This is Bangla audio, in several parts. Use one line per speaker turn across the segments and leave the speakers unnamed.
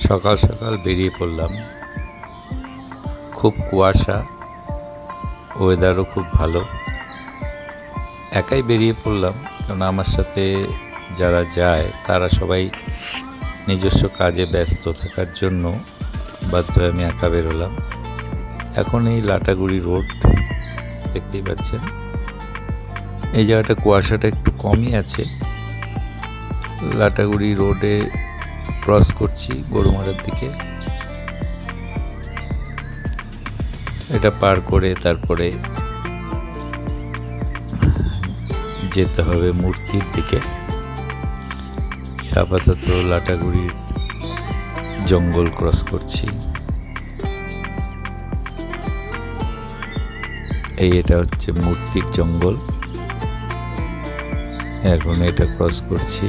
সকাল সকাল বেরিয়ে পড়লাম। খুব কুয়াশা, ওয়েদারও খুব ভালো। একাই বেরিয়ে পড়লাম, কারণ আমার সাথে যারা যায় তারা সবাই নিজস্ব কাজে ব্যস্ত থাকার জন্য বাধ্য হয়ে আমি একা বেরোলাম। এখন এই লাটাগুড়ি রোড দেখতেই পাচ্ছেন, এই জায়গাটা কুয়াশাটা একটু কমই আছে। লাটাগুড়ি রোডে ক্রস করছি গরুমারার দিকে। এটা পার করে তারপরে যেতে হবে মূর্তির দিকে। আপাতত লাটাগুড়ির জঙ্গল ক্রস করছি। এটা হচ্ছে মূর্তির জঙ্গল, এখন এটা ক্রস করছি।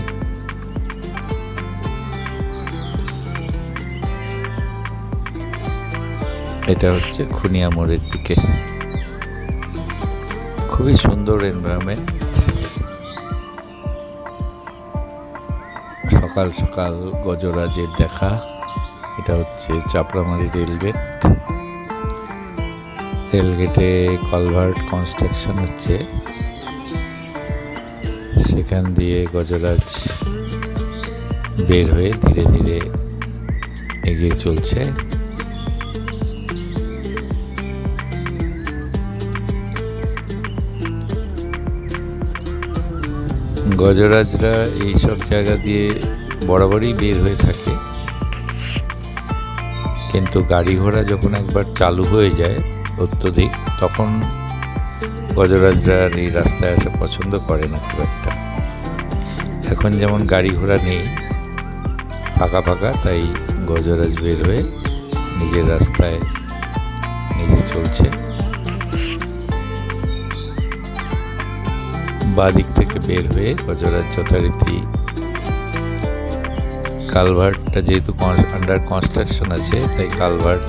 এটা হচ্ছে খুনিয়া মোড়ের দিকে। খুবই সুন্দর এনভায়রনমেন্ট। সকাল সকাল গজরাজের দেখা। এটা হচ্ছে চাপড়ামারি রেলগেট। রেলগেটে কালভার্ট কনস্ট্রাকশন হচ্ছে, সেখান দিয়ে গজরাজ বের হয়ে ধীরে ধীরে এগিয়ে চলছে। গজরাজরা এইসব জায়গা দিয়ে বরাবরই বের হয়ে থাকে, কিন্তু গাড়ি ঘোড়া যখন একবার চালু হয়ে যায় অত্যধিক, তখন গজরাজরা এই রাস্তায় আসা পছন্দ করে না খুব একটা। এখন যেমন গাড়ি ঘোড়া নেই, ফাঁকা ফাঁকা, তাই গজরাজ বের হয়ে নিজের রাস্তায় নিজে চলছে। বাঁ দিক থেকে বের হয়ে গজরাজ যথারীতি কালভার্টটা যেহেতু আন্ডার কনস্ট্রাকশন আছে, তাই কালভার্ট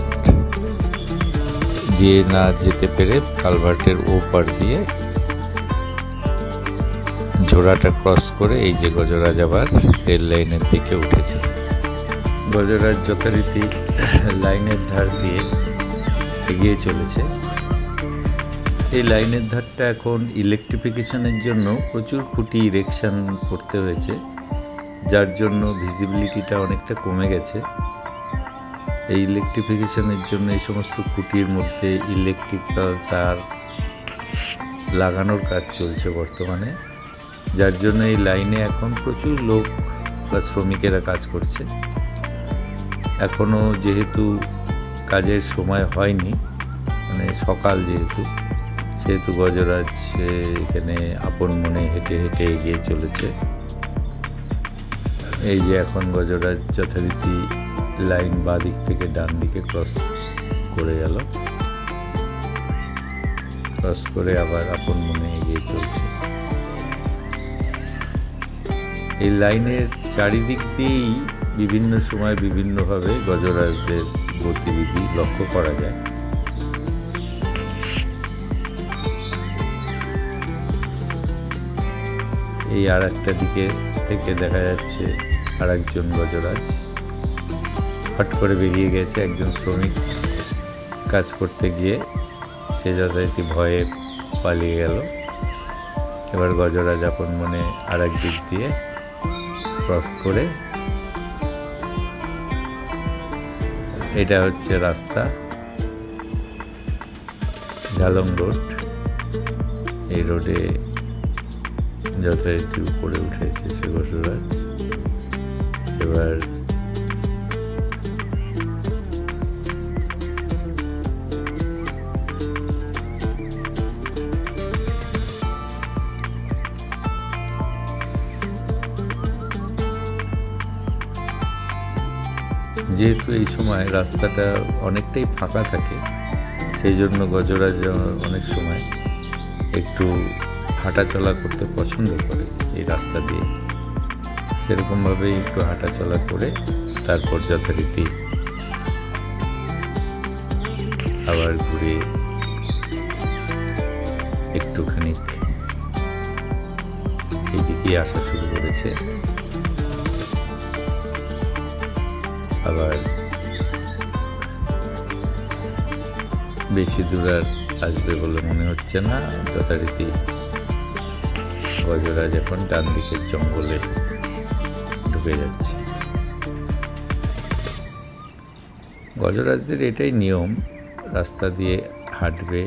দিয়ে না যেতে পেরে কালভার্টের ওপার দিয়ে জোড়াটা ক্রস করে এই যে গজরাজ আবার রেল লাইনের দিকে উঠেছে। গজরাজ যথারীতি লাইনের ধার দিয়ে এগিয়ে চলেছে। এই লাইনের ধারটা এখন ইলেকট্রিফিকেশনের জন্য প্রচুর খুঁটি ইরেকশন করতে হয়েছে, যার জন্য ভিজিবিলিটিটা অনেকটা কমে গেছে। এই ইলেকট্রিফিকেশনের জন্য এই সমস্ত খুঁটির মধ্যে ইলেকট্রিক্যাল তার লাগানোর কাজ চলছে বর্তমানে, যার জন্য এই লাইনে এখন প্রচুর লোক বা শ্রমিকেরা কাজ করছে। এখনও যেহেতু কাজের সময় হয়নি, মানে সকাল সেহেতু গজরাজ এখানে আপন মনে হেঁটে হেঁটে এগিয়ে চলেছে। এই যে এখন গজরাজ যথারীতি লাইন বাঁ দিক থেকে ডান দিকে ক্রস করে গেল, ক্রস করে আবার আপন মনে এগিয়ে চলছে। এই লাইনের চারিদিক দিয়েই বিভিন্ন সময় বিভিন্নভাবে গজরাজদের গতিবিধি লক্ষ্য করা যায়। এই আর একটা দিকে থেকে দেখা যাচ্ছে আর একজন গজরাজ হট করে বেরিয়ে গেছে। একজন শ্রমিক কাজ করতে গিয়ে সে যথারীতি ভয়ে পালিয়ে গেল। এবার গজরাজ আপন মনে আর এক দিক দিয়ে ক্রস করে, এটা হচ্ছে রাস্তা ঝালং রোড। এই রোডে যথারীতি উপরে উঠেছে সে গজরাজ। এবার যেহেতু এই সময় রাস্তাটা অনেকটাই ফাঁকা থাকে, সেই জন্য গজরাজ অনেক সময় একটু হাঁটাচলা করতে পছন্দ করে এই রাস্তা দিয়ে। সেরকমভাবেই একটু হাঁটাচলা করে তারপর যথারীতি আবার ঘুরে একটুখানি এদিকে আসা শুরু করেছে। আবার বেশি দূর আর আসবে বলে মনে হচ্ছে না। যথারীতি গজরাজ এখন ডান দিকের জঙ্গলে ঢুকে যাচ্ছে। গজরাজদের এটাই নিয়ম, রাস্তা দিয়ে হাঁটবে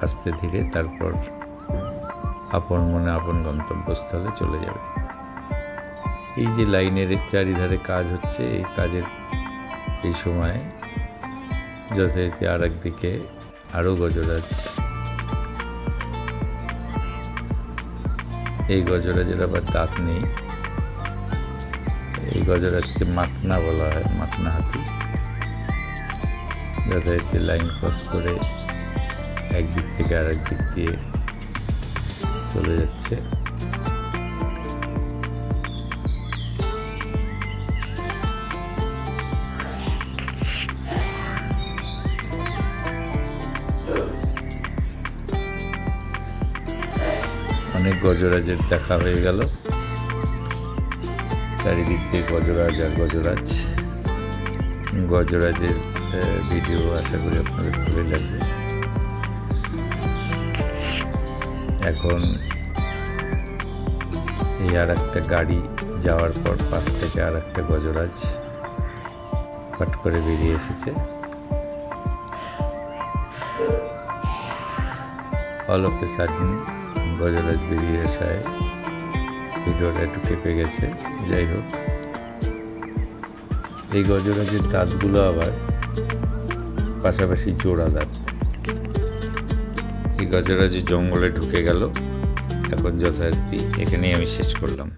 আস্তে ধীরে, তারপর আপন মনে আপন গন্তব্যস্থলে চলে যাবে। এই যে লাইনের চারিধারে কাজ হচ্ছে, এই কাজের এই সময় যথারীতি আর একদিকে আরও গজরাজ। এই গজরাজের আবার দাঁত নেই। এই গজরাজকে মাকনা বলা হয়, মাকনা হাতি। যথারীতি লাইন ক্রস করে একদিক থেকে আর একদিক দিয়ে চলে যাচ্ছে। অনেক গজরাজের দেখা হয়ে গেল, চারিদিক দিয়ে গজরাজ আর গজরাজ। গজরাজের ভিডিও আশা করি আপনাদের ভালো লাগবে। এখন এই আর একটা গাড়ি যাওয়ার পর পাশ থেকে আর একটা গজরাজ পাট করে বেরিয়ে এসেছে। All of a sudden Gajaraj বেরিয়ে আসায় ভিডিওটা একটু কেঁপে গেছে। যাই হোক, এই গজরাজের দাঁতগুলো আবার পাশাপাশি জোড়া দাঁত। এই গজরাজ জঙ্গলে ঢুকে গেল। এখন যথারীতি এখানেই আমি শেষ করলাম।